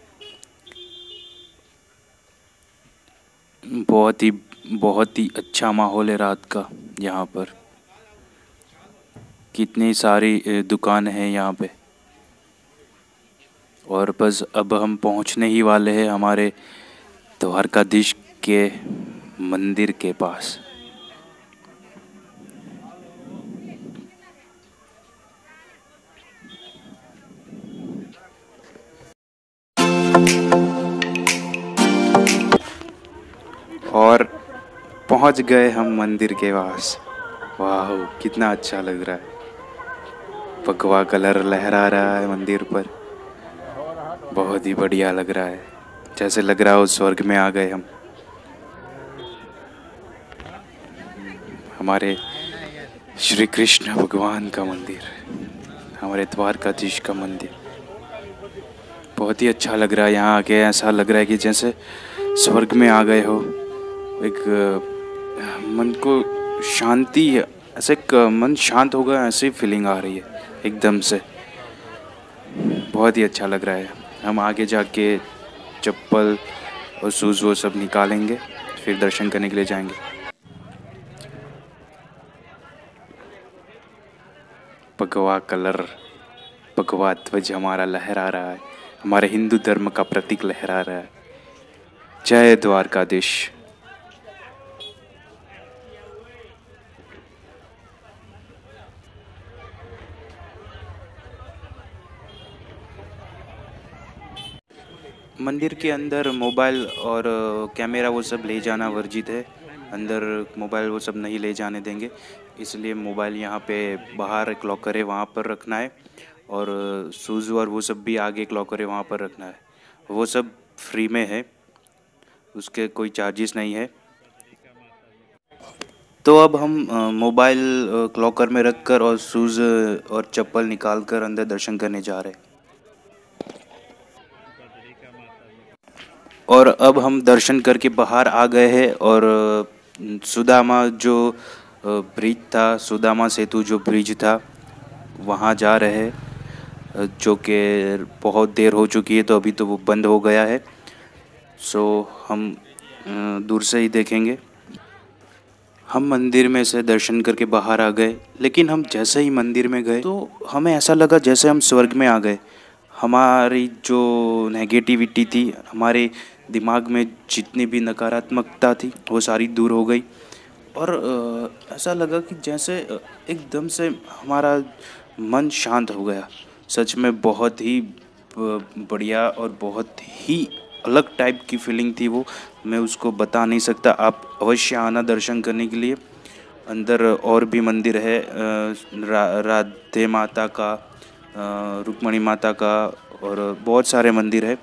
बहुत ही अच्छा माहौल है रात का यहाँ पर। कितनी सारी दुकान हैं यहाँ पे और बस अब हम पहुँचने ही वाले हैं हमारे द्वारकाधीश के मंदिर के पास। और पहुँच गए हम मंदिर के पास। वाह कितना अच्छा लग रहा है। भगवा कलर लहरा रहा है मंदिर पर। बहुत ही बढ़िया लग रहा है, जैसे लग रहा हो स्वर्ग में आ गए हम। हमारे श्री कृष्ण भगवान का मंदिर, हमारे द्वारकाधीश का मंदिर। बहुत ही अच्छा लग रहा है यहाँ आके। ऐसा लग रहा है कि जैसे स्वर्ग में आ गए हो। एक मन को शांति, ऐसे एक मन शांत हो गया, ऐसी फीलिंग आ रही है एकदम से। बहुत ही अच्छा लग रहा है। हम आगे जाके चप्पल और शूज़ वो सब निकालेंगे, फिर दर्शन करने के लिए जाएंगे। भगवा कलर, भगवा ध्वज हमारा लहरा रहा है, हमारे हिंदू धर्म का प्रतीक लहरा रहा है। जय द्वारकाधीश। मंदिर के अंदर मोबाइल और कैमरा वो सब ले जाना वर्जित है। अंदर मोबाइल वो सब नहीं ले जाने देंगे, इसलिए मोबाइल यहाँ पे बाहर एक लॉकर है वहाँ पर रखना है और शूज़ और वो सब भी आगे एक लॉकर है वहाँ पर रखना है। वो सब फ्री में है, उसके कोई चार्जेस नहीं है। तो अब हम मोबाइल लॉकर में रख कर और शूज़ और चप्पल निकाल कर अंदर दर्शन करने जा रहे हैं। और अब हम दर्शन करके बाहर आ गए हैं और सुदामा जो ब्रिज था, सुदामा सेतु जो ब्रिज था, वहाँ जा रहे हैं, जो कि बहुत देर हो चुकी है तो अभी तो वो बंद हो गया है। सो हम दूर से ही देखेंगे। हम मंदिर में से दर्शन करके बाहर आ गए, लेकिन हम जैसे ही मंदिर में गए तो हमें ऐसा लगा जैसे हम स्वर्ग में आ गए। हमारी जो नेगेटिविटी थी, हमारे दिमाग में जितनी भी नकारात्मकता थी वो सारी दूर हो गई और ऐसा लगा कि जैसे एकदम से हमारा मन शांत हो गया। सच में बहुत ही बढ़िया और बहुत ही अलग टाइप की फीलिंग थी वो। मैं उसको बता नहीं सकता। आप अवश्य आना दर्शन करने के लिए। अंदर और भी मंदिर है, राधे माता का, रुक्मणी माता का और बहुत सारे मंदिर है।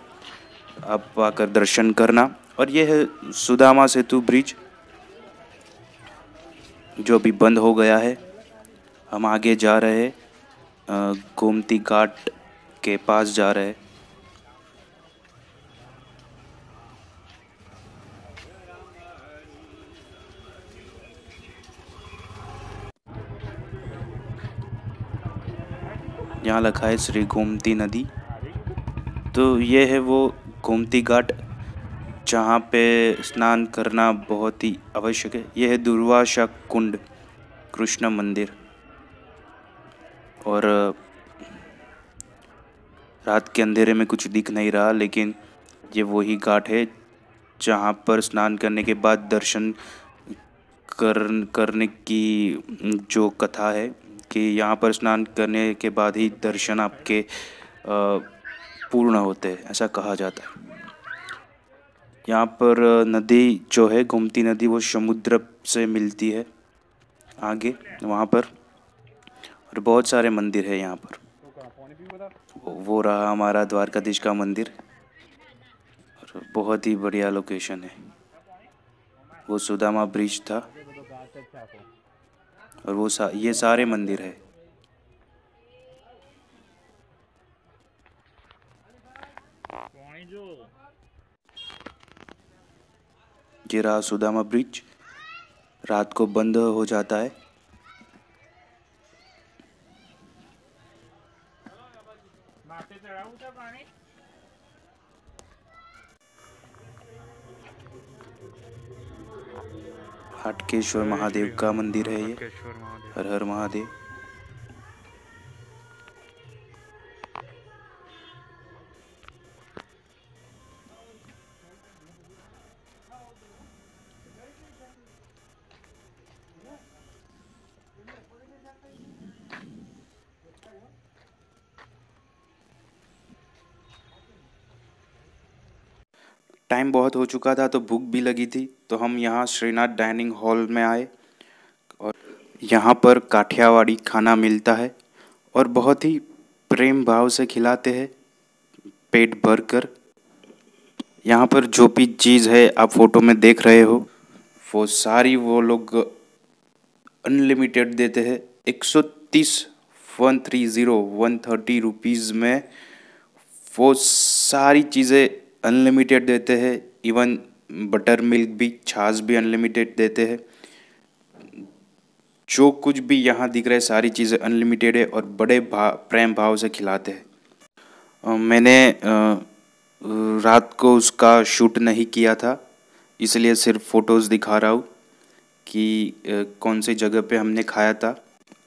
आप आकर दर्शन करना। और ये है सुदामा सेतु ब्रिज जो अभी बंद हो गया है। हम आगे जा रहे हैं, गोमती घाट के पास जा रहे हैं। यहाँ लिखा है श्री गोमती नदी। तो ये है वो गोमती घाट जहाँ पे स्नान करना बहुत ही आवश्यक है। यह है दुर्वासा कुंड कृष्ण मंदिर। और रात के अंधेरे में कुछ दिख नहीं रहा, लेकिन ये वही घाट है जहाँ पर स्नान करने के बाद दर्शन करने की जो कथा है कि यहाँ पर स्नान करने के बाद ही दर्शन आपके पूर्ण होते हैं, ऐसा कहा जाता है। यहाँ पर नदी जो है गोमती नदी वो समुद्र से मिलती है आगे वहाँ पर। और बहुत सारे मंदिर है यहाँ पर। वो रहा हमारा द्वारकाधीश का मंदिर और बहुत ही बढ़िया लोकेशन है। वो सुदामा ब्रिज था। और ये सारे मंदिर है। ये रहा सुदामा ब्रिज, रात को बंद हो जाता है। हाटकेश्वर महादेव का मंदिर है ये। हर हर महादेव। टाइम बहुत हो चुका था तो भूख भी लगी थी, तो हम यहाँ श्रीनाथ डाइनिंग हॉल में आए और यहाँ पर काठियावाड़ी खाना मिलता है और बहुत ही प्रेम भाव से खिलाते हैं, पेट भर कर। यहाँ पर जो भी चीज़ है आप फोटो में देख रहे हो, वो सारी वो लोग अनलिमिटेड देते हैं। 130 रुपीज़ में वो सारी चीज़ें अनलिमिटेड देते हैं। इवन बटर मिल्क भी, छाछ भी अनलिमिटेड देते हैं। जो कुछ भी यहाँ दिख रहा है सारी चीज़ें अनलिमिटेड है और बड़े प्रेम भाव से खिलाते हैं। मैंने रात को उसका शूट नहीं किया था, इसलिए सिर्फ फ़ोटोज़ दिखा रहा हूँ कि कौन सी जगह पे हमने खाया था।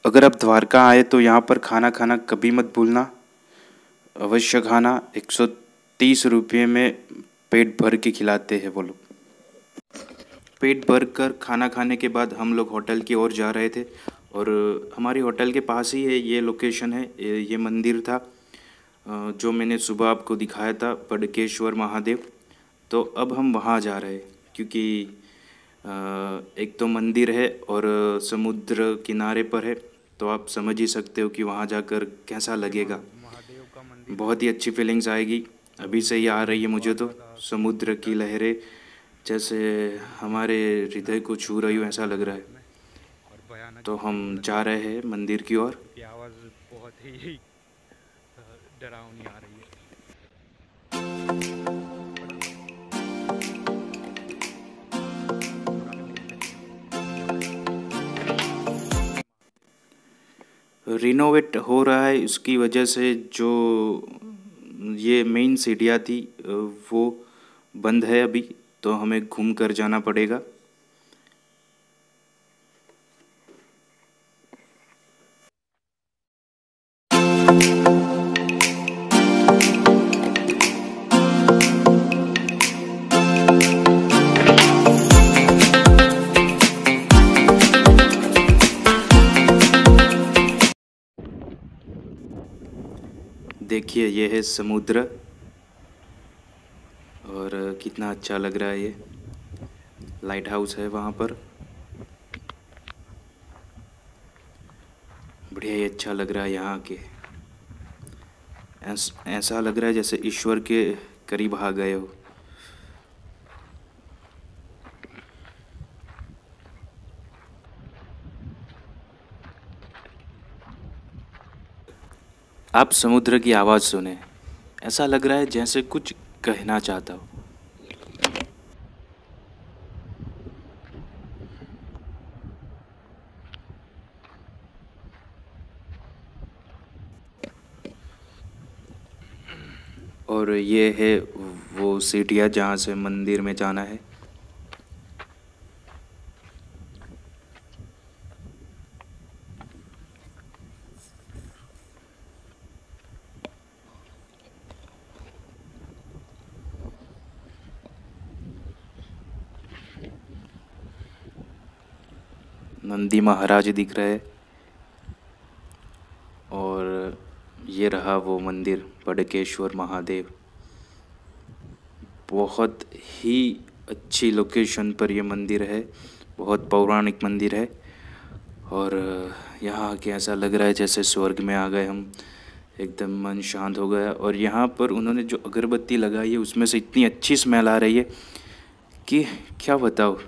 अगर आप द्वारका आए तो यहाँ पर खाना खाना कभी मत भूलना, अवश्य खाना। 130 रुपये में पेट भर के खिलाते हैं वो लोग। पेट भर कर खाना खाने के बाद हम लोग होटल की ओर जा रहे थे और हमारी होटल के पास ही है ये लोकेशन है। ये मंदिर था जो मैंने सुबह आपको दिखाया था, बडकेश्वर महादेव। तो अब हम वहाँ जा रहे हैं क्योंकि एक तो मंदिर है और समुद्र किनारे पर है, तो आप समझ ही सकते हो कि वहाँ जाकर कैसा लगेगा। बहुत ही अच्छी फीलिंग्स आएगी। अभी से ही आ रही है मुझे तो। समुद्र की लहरें जैसे हमारे हृदय को छू रही हो ऐसा लग रहा है। तो हम जा रहे हैं मंदिर की ओर। आवाज़ बहुत ही डरावनी आ रही है। रिनोवेट हो रहा है, उसकी वजह से जो ये मेन सीढ़ियाँ थी वो बंद है अभी, तो हमें घूम कर जाना पड़ेगा। देखिए ये है समुद्र और कितना अच्छा लग रहा है। ये लाइट हाउस है वहाँ पर, बढ़िया ही अच्छा लग रहा है यहाँ आके। ऐसा लग रहा है जैसे ईश्वर के करीब आ गए हो। आप समुद्र की आवाज़ सुने, ऐसा लग रहा है जैसे कुछ कहना चाहता हो। और ये है वो सीढ़ियाँ जहाँ से मंदिर में जाना है। नंदी महाराज दिख रहे हैं और ये रहा वो मंदिर, बडकेश्वर महादेव। बहुत ही अच्छी लोकेशन पर ये मंदिर है, बहुत पौराणिक मंदिर है और यहाँ आके ऐसा लग रहा है जैसे स्वर्ग में आ गए हम। एकदम मन शांत हो गया। और यहाँ पर उन्होंने जो अगरबत्ती लगाई है उसमें से इतनी अच्छी स्मेल आ रही है कि क्या बताऊँ।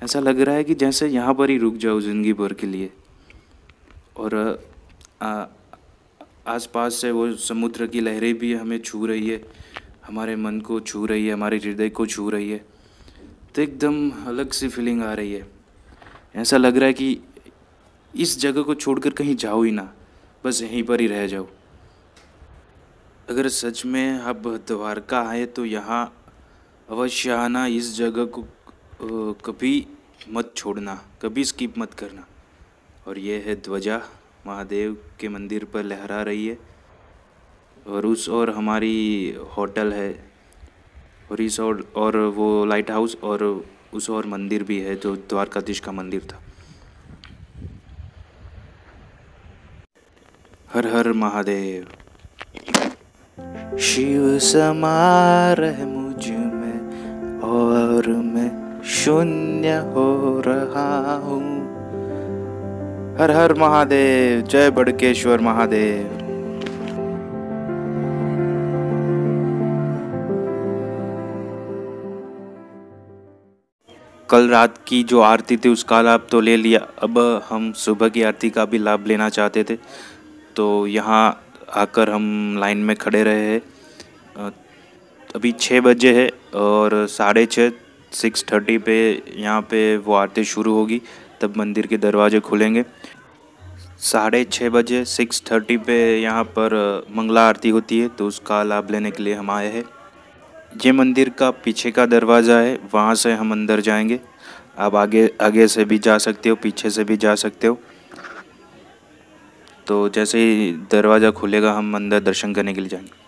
ऐसा लग रहा है कि जैसे यहाँ पर ही रुक जाओ ज़िंदगी भर के लिए। और आसपास से वो समुद्र की लहरें भी हमें छू रही है, हमारे मन को छू रही है, हमारे हृदय को छू रही है। तो एकदम अलग सी फीलिंग आ रही है। ऐसा लग रहा है कि इस जगह को छोड़कर कहीं जाओ ही ना, बस यहीं पर ही रह जाओ। अगर सच में आप द्वारका आए तो यहाँ अवश्य आना। इस जगह को कभी मत छोड़ना, कभी स्किप मत करना। और ये है ध्वजा महादेव के मंदिर पर लहरा रही है, और उस ओर हमारी होटल है, और इस और वो लाइट हाउस, और उस ओर मंदिर भी है जो द्वारकाधीश का मंदिर था। हर हर महादेव। शिव समा रहे मुझ में और मैं शून्य हो रहा हूँ। हर हर महादेव। जय बड़केश्वर महादेव। कल रात की जो आरती थी उसका लाभ तो ले लिया, अब हम सुबह की आरती का भी लाभ लेना चाहते थे। तो यहाँ आकर हम लाइन में खड़े रहे हैं। अभी 6 बजे है और 6:30 6:30 पे यहाँ पे वो आरती शुरू होगी, तब मंदिर के दरवाजे खुलेंगे। 6:30 बजे 6:30 पे यहाँ पर मंगला आरती होती है, तो उसका लाभ लेने के लिए हम आए हैं। ये मंदिर का पीछे का दरवाज़ा है, वहाँ से हम अंदर जाएंगे। आप आगे से भी जा सकते हो, पीछे से भी जा सकते हो। तो जैसे ही दरवाज़ा खुलेगा हम अंदर दर्शन करने के लिए जाएंगे।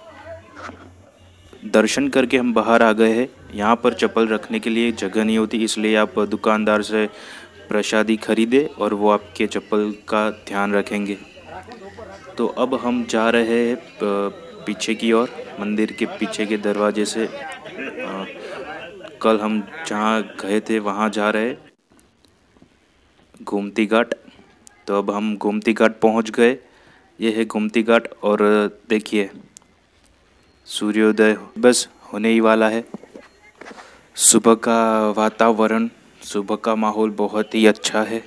दर्शन करके हम बाहर आ गए हैं। यहाँ पर चप्पल रखने के लिए जगह नहीं होती, इसलिए आप दुकानदार से प्रसादी खरीदे और वो आपके चप्पल का ध्यान रखेंगे। तो अब हम जा रहे हैं पीछे की ओर, मंदिर के पीछे के दरवाजे से। कल हम जहाँ गए थे वहाँ जा रहे, गोमती घाट। तो अब हम गोमती घाट पहुँच गए। ये है गोमती घाट, और देखिए सूर्योदय बस होने ही वाला है। सुबह का वातावरण, सुबह का माहौल बहुत ही अच्छा है।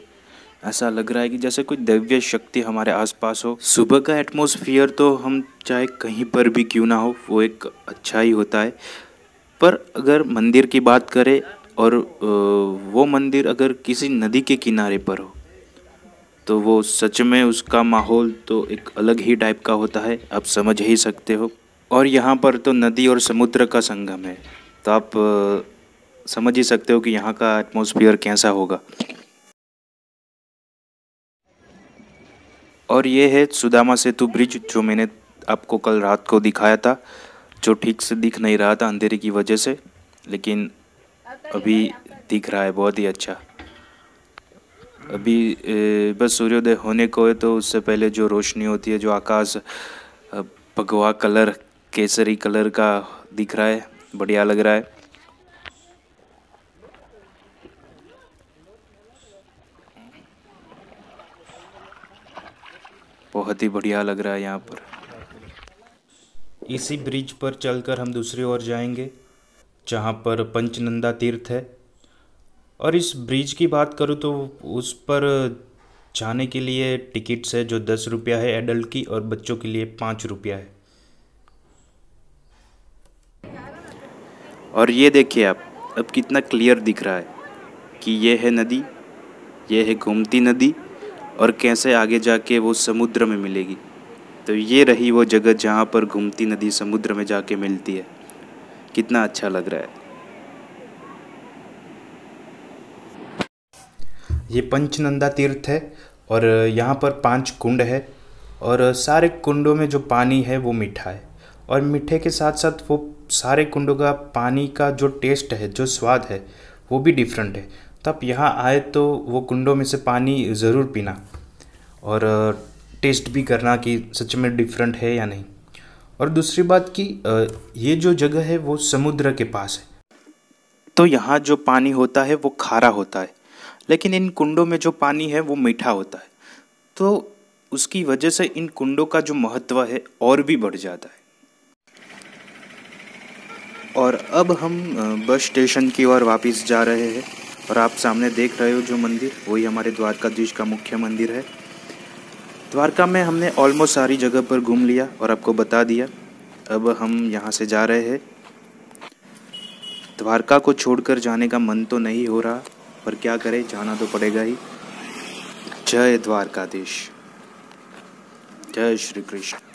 ऐसा लग रहा है कि जैसे कोई दिव्य शक्ति हमारे आसपास हो। सुबह का एटमॉस्फेयर तो हम चाहे कहीं पर भी क्यों ना हो, वो एक अच्छा ही होता है। पर अगर मंदिर की बात करें, और वो मंदिर अगर किसी नदी के किनारे पर हो, तो वो सच में उसका माहौल तो एक अलग ही टाइप का होता है, आप समझ ही सकते हो। और यहाँ पर तो नदी और समुद्र का संगम है, तो आप समझ ही सकते हो कि यहाँ का एटमॉस्फेयर कैसा होगा। और ये है सुदामा सेतु ब्रिज, जो मैंने आपको कल रात को दिखाया था, जो ठीक से दिख नहीं रहा था अंधेरे की वजह से, लेकिन अभी दिख रहा है बहुत ही अच्छा। अभी बस सूर्योदय होने को है, तो उससे पहले जो रोशनी होती है, जो आकाश भगवा कलर, केसरी कलर का दिख रहा है, बढ़िया लग रहा है। बहुत ही बढ़िया लग रहा है यहाँ पर। इसी ब्रिज पर चलकर हम दूसरी ओर जाएंगे, जहाँ पर पंचनंदा तीर्थ है। और इस ब्रिज की बात करूँ तो उस पर जाने के लिए टिकट्स है, जो 10 रुपया है एडल्ट की, और बच्चों के लिए 5 रुपया है। और ये देखिए आप, अब कितना क्लियर दिख रहा है कि ये है नदी, ये है गोमती नदी, और कैसे आगे जाके वो समुद्र में मिलेगी। तो ये रही वो जगह जहाँ पर गोमती नदी समुद्र में जाके मिलती है। कितना अच्छा लग रहा है। ये पंचनंदा तीर्थ है, और यहाँ पर 5 कुंड है, और सारे कुंडों में जो पानी है वो मीठा है, और मीठे के साथ साथ वो सारे कुंडों का पानी का जो टेस्ट है, जो स्वाद है, वो भी डिफरेंट है। तो आप यहाँ आए तो वो कुंडों में से पानी ज़रूर पीना, और टेस्ट भी करना कि सच में डिफरेंट है या नहीं। और दूसरी बात कि ये जो जगह है वो समुद्र के पास है, तो यहाँ जो पानी होता है वो खारा होता है, लेकिन इन कुंडों में जो पानी है वो मीठा होता है। तो उसकी वजह से इन कुंडों का जो महत्व है और भी बढ़ जाता है। और अब हम बस स्टेशन की ओर वापस जा रहे हैं। और आप सामने देख रहे हो जो मंदिर, वही हमारे द्वारकाधीश का मुख्य मंदिर है। द्वारका में हमने ऑलमोस्ट सारी जगह पर घूम लिया और आपको बता दिया। अब हम यहाँ से जा रहे हैं। द्वारका को छोड़कर जाने का मन तो नहीं हो रहा, पर क्या करें, जाना तो पड़ेगा ही। जय द्वारकाधीश, जय श्री कृष्ण।